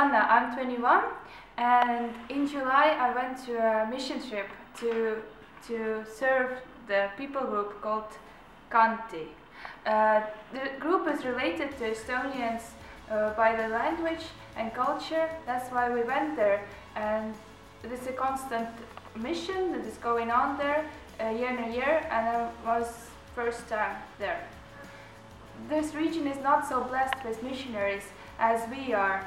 Joanna, I'm 21, and in July I went to a mission trip to serve the people group called Kanti. The group is related to Estonians by the language and culture. That's why we went there, and it is a constant mission that is going on there year and year, and I was first time there. This region is not so blessed with missionaries as we are,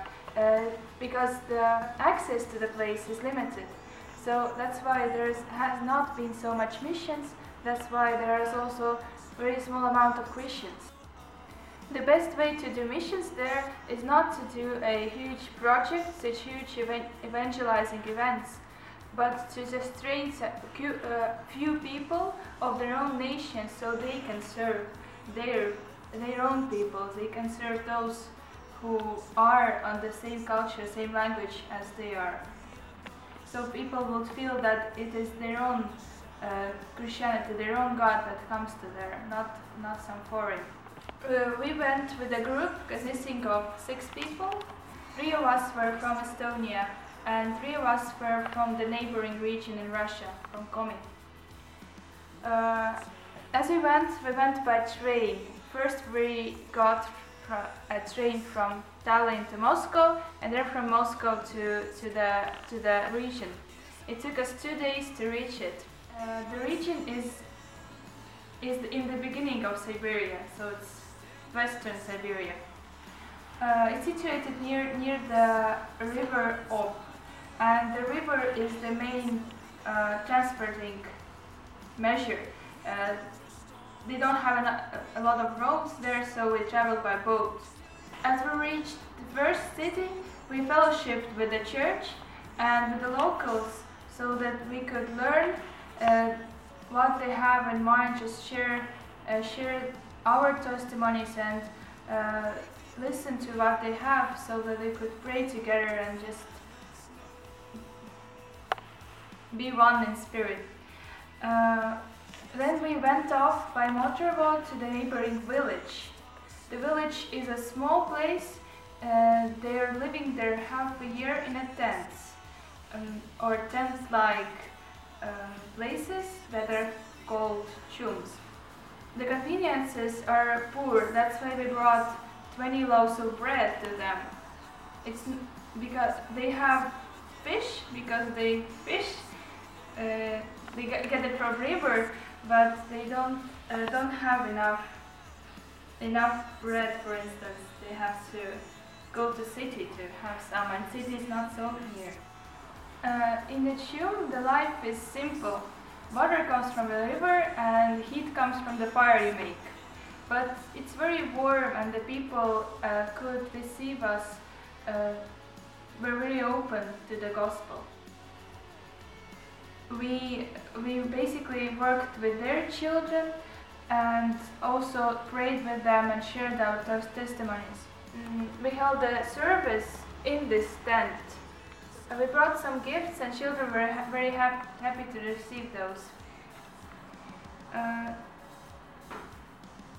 because the access to the place is limited. So that's why there has not been so much missions. That's why there is also very small amount of Christians. The best way to do missions there is not to do a huge project, such huge evangelizing events, but to just train few people of their own nation so they can serve their own people. They can serve those who are on the same culture, same language as they are. So people would feel that it is their own Christianity, their own God that comes to there, not some foreign. We went with a group consisting of 6 people. 3 of us were from Estonia and 3 of us were from the neighboring region in Russia, from Komi. As we went by train. First we got a train from Tallinn to Moscow, and then from Moscow to the region. It took us 2 days to reach it. The region is in the beginning of Siberia, so it's western Siberia. It's situated near the river Ob, and the river is the main transporting measure. They don't have a lot of roads there, so we traveled by boat. As we reached the first city, we fellowshipped with the church and with the locals so that we could learn what they have in mind, just share our testimonies and listen to what they have so that we could pray together and just be one in spirit. Then we went off by motorboat to the neighboring village. The village is a small place. They are living there half a year in a tent, or tent-like places that are called chums. The conveniences are poor. That's why we brought 20 loaves of bread to them. It's because they have fish, because they fish. They get it from river, but they don't have enough bread. For instance, they have to go to city to have some, and city is not so near. In the chum, the life is simple. Water comes from the river, and heat comes from the fire you make. But it's very warm, and the people could receive us. Were very open to the gospel. We basically worked with their children and also prayed with them and shared our testimonies. We held a service in this tent. We brought some gifts and children were very happy to receive those.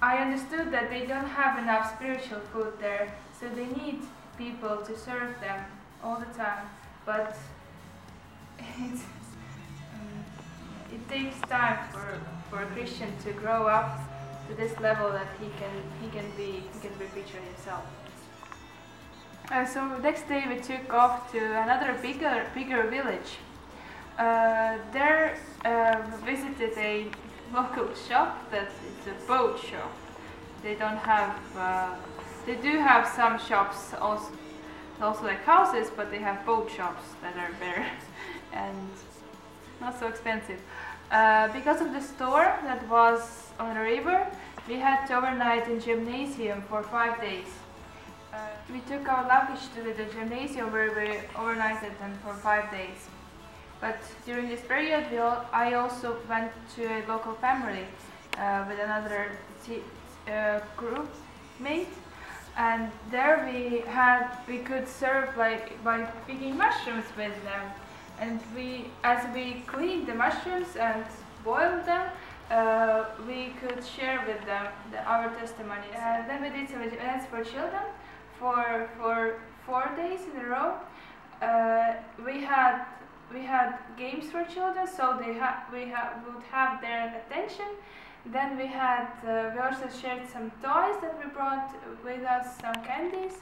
I understood that they don't have enough spiritual food there, so they need people to serve them all the time. But it takes time for a Christian to grow up to this level that he can be preacher himself. So next day we took off to another bigger village. There we visited a local shop that is a boat shop. They don't have. They do have some shops also like houses, but they have boat shops that are better and not so expensive. Because of the store that was on the river, we had to overnight in gymnasium for 5 days. We took our luggage to the gymnasium where we overnighted them for 5 days. But during this period, I also went to a local family with another group mate, and there we could serve by picking mushrooms with them. And as we cleaned the mushrooms and boiled them, we could share with them our testimony. Then we did some events for children. For 4 days in a row. We had games for children, so would have their attention. Then we also shared some toys that we brought with us, some candies,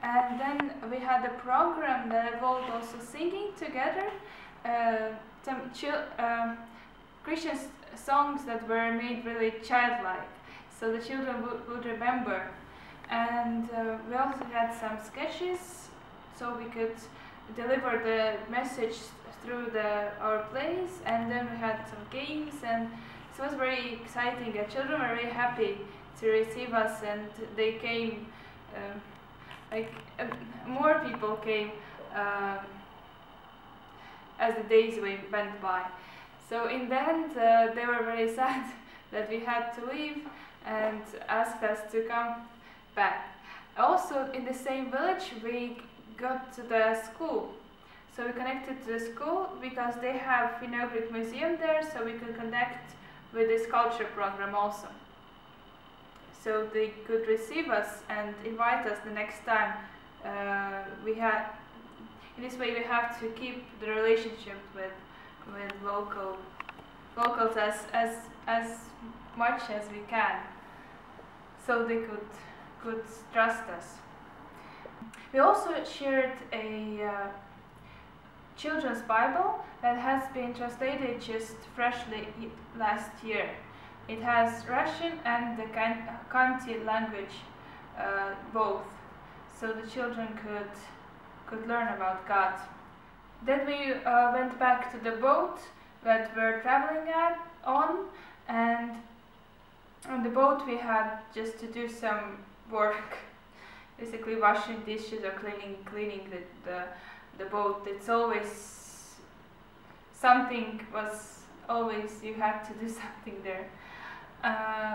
and then we had a program that involved also singing together, some Christian songs that were made really childlike, so the children would remember. And we also had some sketches, so we could deliver the message through our plays, and then we had some games, and it was very exciting. The children were very happy to receive us, and they came, more people came as the days went by. So in the end, they were very sad that we had to leave and asked us to come back. Also, in the same village, we got to the school. So we connected to the school because they have Finno-Ugric Museum there, so we could connect with this culture program also. So they could receive us and invite us the next time. In this way, we have to keep the relationship with locals as much as we can, so they could trust us. We also shared a children's Bible that has been translated just freshly last year. It has Russian and the Khanty language, both, so the children could learn about God. Then we went back to the boat that we're traveling on, and on the boat we had just to do some work, basically washing dishes or cleaning the boat. It's always something, you had to do something there.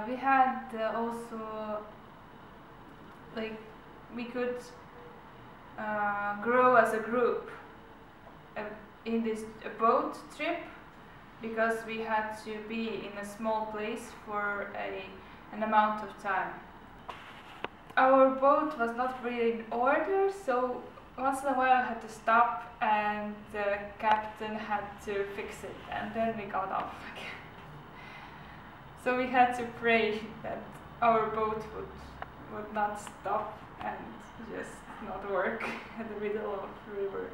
We had also, we could grow as a group in this boat trip, because we had to be in a small place for an amount of time. Our boat was not really in order, so once in a while I had to stop and the captain had to fix it, and then we got off again. So we had to pray that our boat would not stop and just not work in the middle of the river.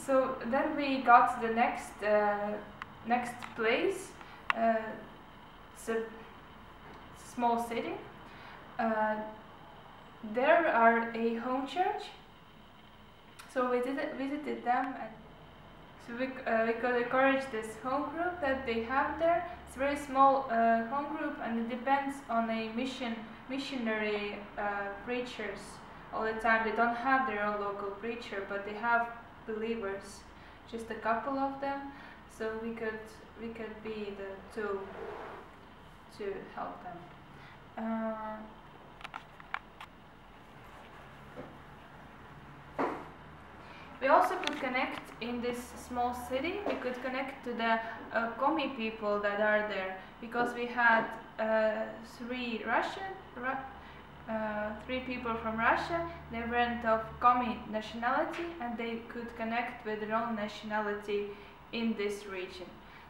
So then we got to the next place. It's a small city. There are a home church. So we visited them, and so we could encourage this home group that they have there. It's a very small home group, and it depends on a missionary preachers all the time. They don't have their own local preacher, but they have believers, just a couple of them. So we could be the tool to help them. We also could connect in this small city. We could connect to the Komi people that are there, because we had three people from Russia. They weren't of Komi nationality, and they could connect with their own nationality in this region.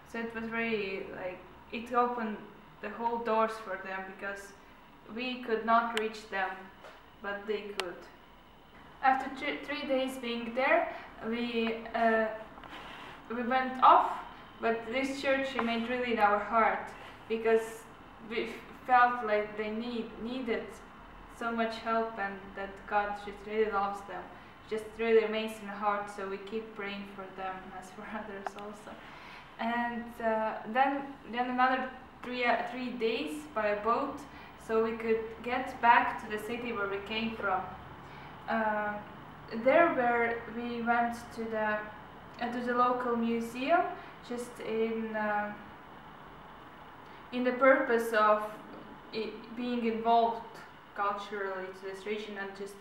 So it was very, it opened the whole doors for them, because we could not reach them, but they could. After 3 days being there, we went off, but this church remained really in our heart, because we felt like they needed so much help, and that God just really loves them. Just really remains in our heart, so we keep praying for them as for others also. And then another 3 days by a boat, so we could get back to the city where we came from. There we went to the local museum, just in the purpose of being involved culturally to this region, and just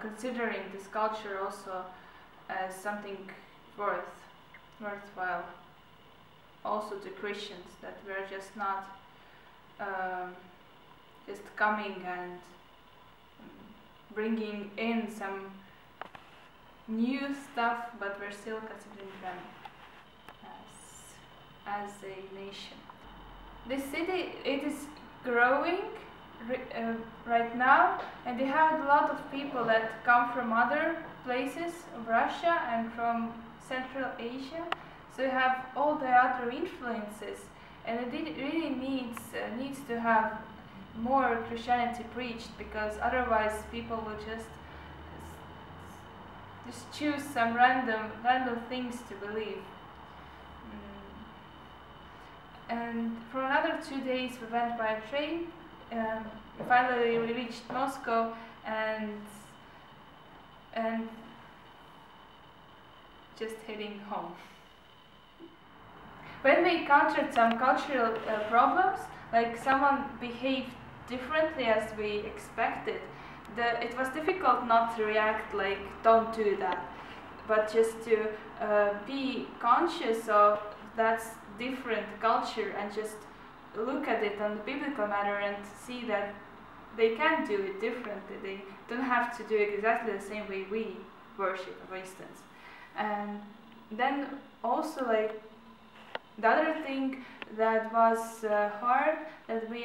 considering this culture also as something worthwhile also to Christians, that we're just not just coming and bringing in some new stuff, but we're still considering them as a nation. This city, it is growing right now, and they have a lot of people that come from other places of Russia and from Central Asia, so you have all the other influences, and it really needs to have more Christianity preached, because otherwise people will just choose some random things to believe. And for another 2 days we went by train. Finally we reached Moscow and just heading home. When we encountered some cultural problems, like someone behaved differently as we expected, it was difficult not to react like, don't do that, but just to be conscious of that's different culture and just look at it on the biblical manner and see that they can do it differently. They don't have to do it exactly the same way we worship, for instance. And then also, like, the other thing that was hard, that as we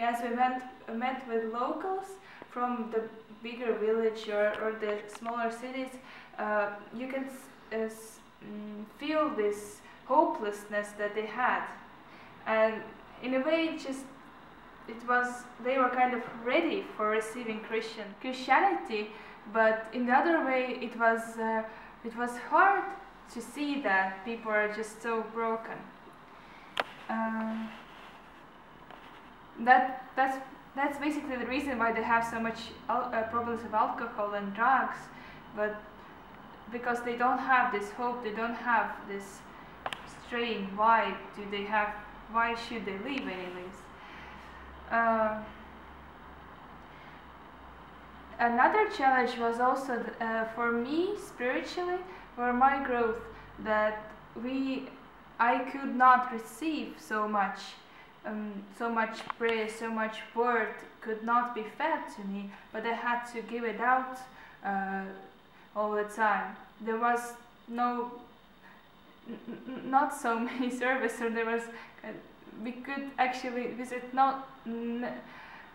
met with locals from the bigger village or the smaller cities, you can feel this hopelessness that they had, and in a way they were kind of ready for receiving Christianity, but in the other way it was hard to see that people are just so broken. That's basically the reason why they have so much problems with alcohol and drugs, but because they don't have this hope, they don't have this strain. Why should they leave anyways? Another challenge was also for me spiritually, for my growth, that I could not receive so much praise, so much word could not be fed to me, but I had to give it out all the time. There was not so many services, or we could actually visit not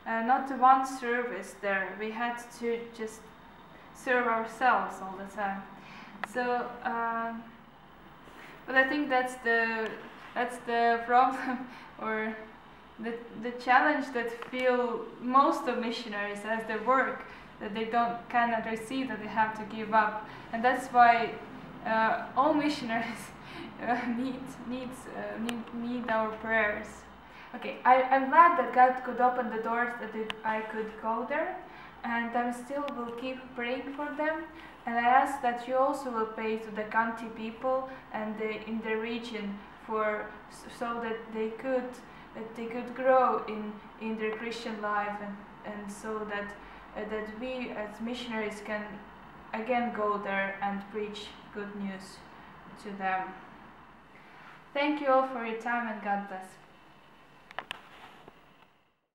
one service there. We had to just serve ourselves all the time. So, but I think that's the problem, or the challenge that feel most of missionaries as their work, that they cannot receive, that they have to give up, and that's why all missionaries need our prayers. Okay, I'm glad that God could open the doors, that I could go there, and I still will keep praying for them. And I ask that you also will pray to the Khanty people and in the region so that they could grow in their Christian life, and so that we as missionaries can again go there and preach good news to them. Thank you all for your time, and God bless.